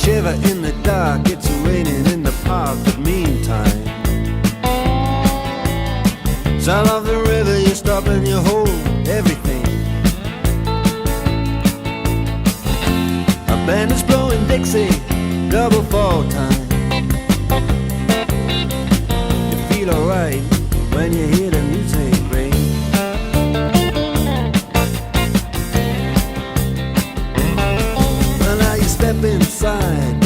shiver in the dark, it's raining in the park, but meantime, sound of the river, you stop and you hold everything. A band is blowing Dixie, double fall time. You feel alright when you hear the music ring. Well, now you step inside